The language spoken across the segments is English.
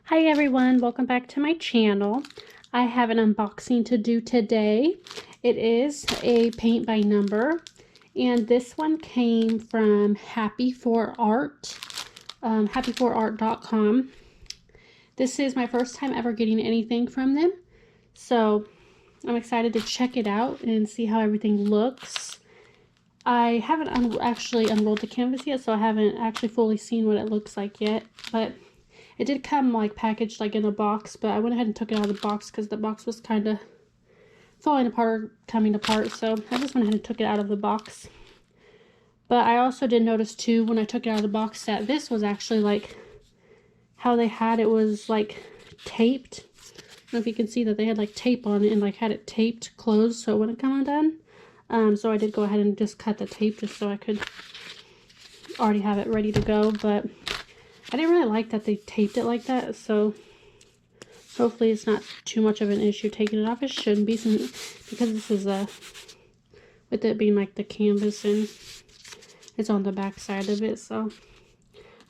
Hi everyone, welcome back to my channel. I have an unboxing to do today. It is a paint by number, and this one came from Happyforart, happyforart.com. This is my first time ever getting anything from them, so I'm excited to check it out and see how everything looks. I haven't actually unrolled the canvas yet, so I haven't actually fully seen what it looks like yet, but it did come like packaged like in a box, but I went ahead and took it out of the box because the box was kind of falling apart or coming apart, so I just went ahead and took it out of the box. But I also did notice too when I took it out of the box that this was actually like how they had it was like taped. I don't know if you can see that they had like tape on it and like had it taped closed so it wouldn't come undone. So I did go ahead and just cut the tape just so I could already have it ready to go, but I didn't really like that they taped it like that, so hopefully it's not too much of an issue taking it off. It shouldn't be, because this is with it being like the canvas and it's on the back side of it, so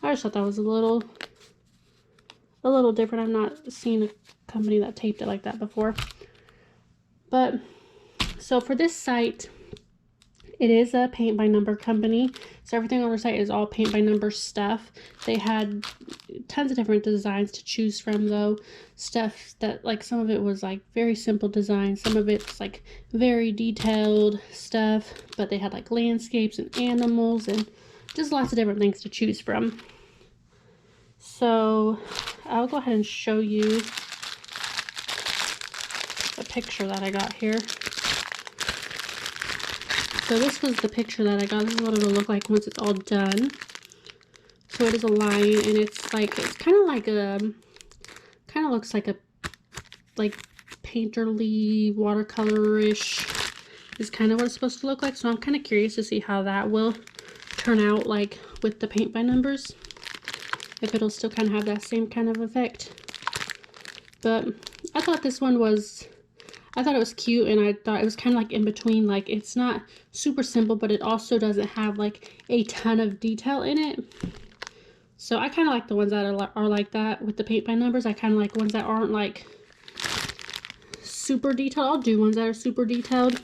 I just thought that was a little different. I've not seen a company that taped it like that before. But so for this site, it is a paint by number company, so everything on their site is all paint by number stuff. They had tons of different designs to choose from, though. Stuff that, like, some of it was like very simple designs, some of it's like very detailed stuff, but they had like landscapes and animals and just lots of different things to choose from. So I'll go ahead and show you the picture that I got here. So this was the picture that I got. This is what it'll look like once it's all done. So it is a line, and it's like, it's kind of like a, kind of looks like a, like painterly, watercolor-ish is kind of what it's supposed to look like. So I'm kind of curious to see how that will turn out like with the paint by numbers. If it'll still kind of have that same kind of effect. But I thought this one was, I thought it was cute, and I thought it was kind of like in between. Like, it's not super simple, but it also doesn't have like a ton of detail in it. So I kind of like the ones that are like that with the paint by numbers. I kind of like ones that aren't like super detailed. I'll do ones that are super detailed,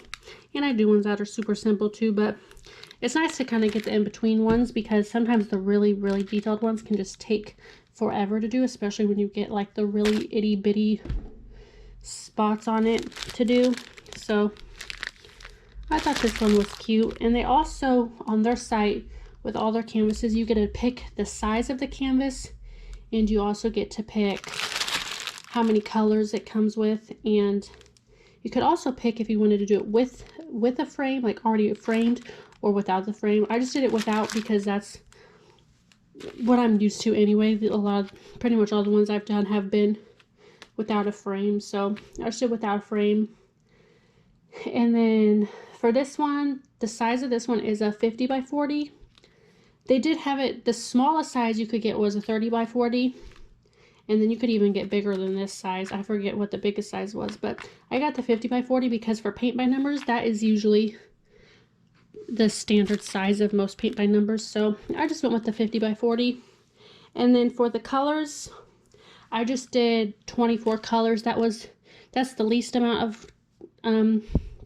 and I do ones that are super simple too, but it's nice to kind of get the in-between ones, because sometimes the really detailed ones can just take forever to do, especially when you get like the really itty-bitty spots on it to do. So I thought this one was cute. And they also, on their site, with all their canvases, you get to pick the size of the canvas, and you also get to pick how many colors it comes with. And you could also pick if you wanted to do it with a frame, like already framed, or without the frame. I just did it without because that's what I'm used to anyway. Pretty much all the ones I've done have been without a frame, so I just did without a frame. And then for this one, the size of this one is a 50 by 40. They did have it, the smallest size you could get was a 30 by 40, and then you could even get bigger than this size. I forget what the biggest size was, but I got the 50 by 40 because for paint by numbers, that is usually the standard size of most paint by numbers, so I just went with the 50 by 40. And then for the colors, I just did 24 colors. That's the least amount of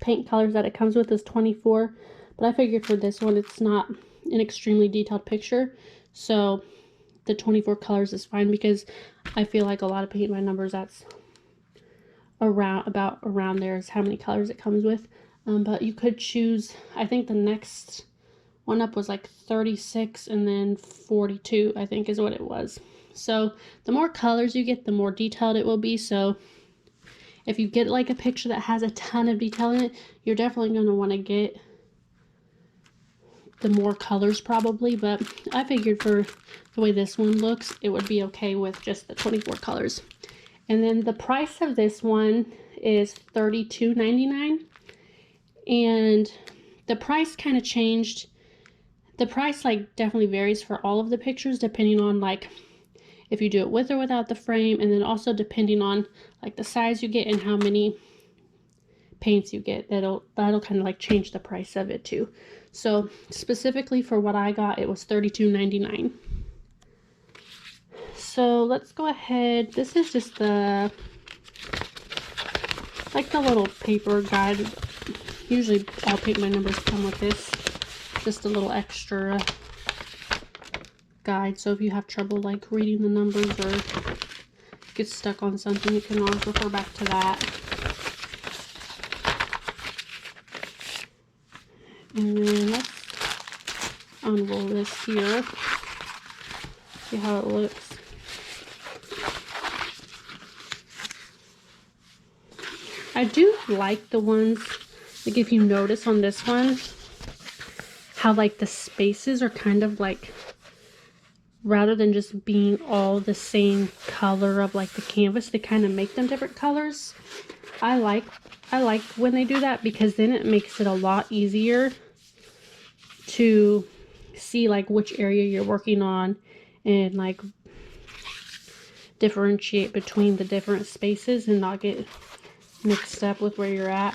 paint colors that it comes with, is 24. But I figured for this one, it's not an extremely detailed picture, so the 24 colors is fine, because I feel like a lot of paint by numbers, that's around there is how many colors it comes with. But you could choose, I think the next one up was like 36, and then 42, I think is what it was. So the more colors you get, the more detailed it will be. So if you get like a picture that has a ton of detail in it, you're definitely going to want to get the more colors probably. But I figured for the way this one looks, it would be okay with just the 24 colors. And then the price of this one is $32.99. And the price kind of changed. The price like definitely varies for all of the pictures, depending on like if you do it with or without the frame, and then also depending on like the size you get and how many paints you get. That'll kind of like change the price of it too. So specifically for what I got, it was $32.99. So let's go ahead. This is just the little paper guide. Usually all paint by numbers come with this. Just a little extra guide. So if you have trouble like reading the numbers or get stuck on something, you can always refer back to that. And then let's unroll this here. See how it looks. I do like the ones, like if you notice on this one, how like the spaces are kind of like, rather than just being all the same color of like the canvas, they kind of make them different colors. I like when they do that, because then it makes it a lot easier to see like which area you're working on and like differentiate between the different spaces and not get mixed up with where you're at.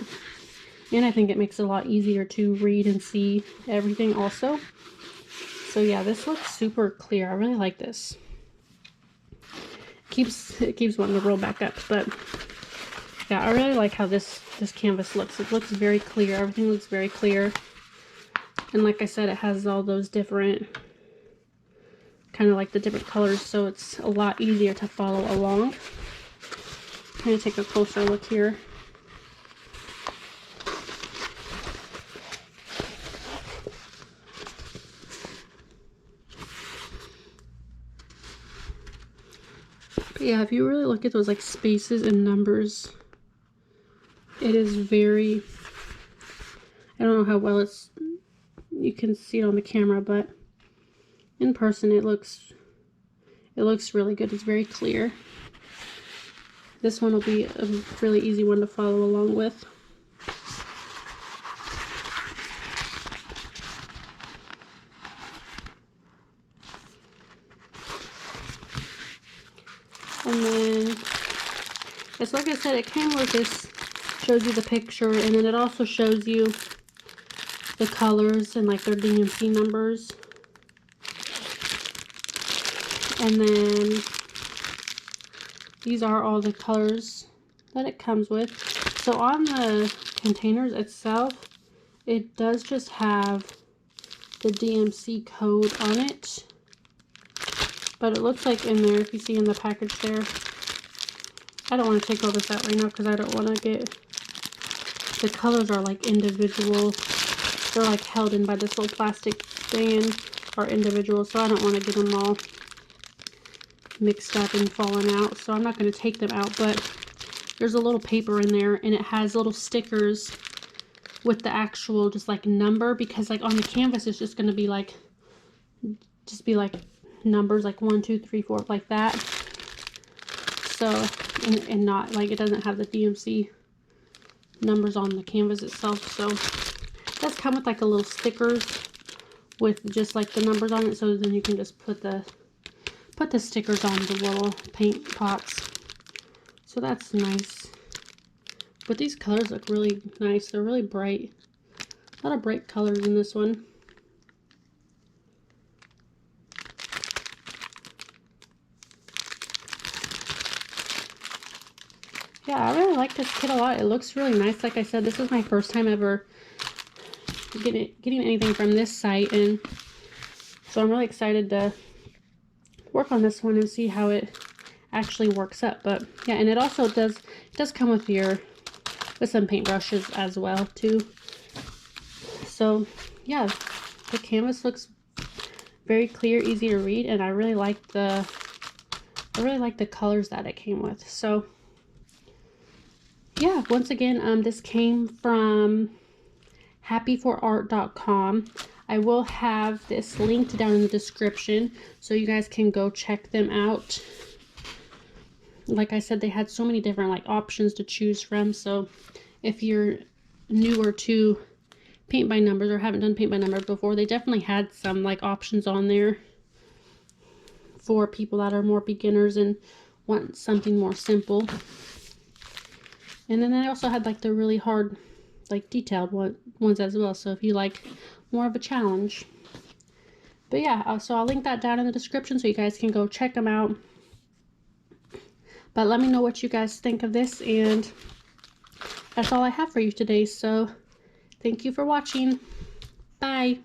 And I think it makes it a lot easier to read and see everything also. So yeah, this looks super clear. I really like this. It keeps wanting to roll back up, but yeah, I really like how this canvas looks. It looks very clear. Everything looks very clear. And like I said, it has all those different, kind of like the different colors, so it's a lot easier to follow along. I'm going to take a closer look here. But yeah, if you really look at those like spaces and numbers, it is very, I don't know how well you can see it on the camera, but in person it looks really good. It's very clear. This one will be a really easy one to follow along with. And then, it's like I said, it came with this, shows you the picture, and then it also shows you the colors and like their DMC numbers. And then these are all the colors that it comes with. So on the containers itself, it does just have the DMC code on it. But it looks like in there, if you see in the package there, I don't want to take all this out right now because I don't want to get, the colors are like individual. They're like held in by this little plastic thing, are individual, so I don't want to get them all mixed up and falling out. So I'm not going to take them out, but there's a little paper in there, and it has little stickers with the actual just like number, because like on the canvas it's just going to be like, numbers like 1, 2, 3, 4, like that. So, and not like, it doesn't have the DMC numbers on the canvas itself. So it does come with like a little stickers with just like the numbers on it, so then you can just put the stickers on the little paint pots. So that's nice. But these colors look really nice. They're really bright. A lot of bright colors in this one. Yeah, I really like this kit a lot. It looks really nice. Like I said, this is my first time ever getting anything from this site, and so I'm really excited to work on this one and see how it actually works up. But yeah, and it also does come with some paintbrushes as well too. So yeah, the canvas looks very clear, easy to read, and I really like the colors that it came with. So yeah, once again, this came from Happyforart.com. I will have this linked down in the description so you guys can go check them out. Like I said, they had so many different like options to choose from. So if you're newer to paint by numbers or haven't done paint by numbers before, they definitely had some like options on there for people that are more beginners and want something more simple. And then I also had like the really hard, like detailed ones as well. So if you like more of a challenge. But yeah, so I'll link that down in the description so you guys can go check them out. But let me know what you guys think of this, and that's all I have for you today. So thank you for watching. Bye.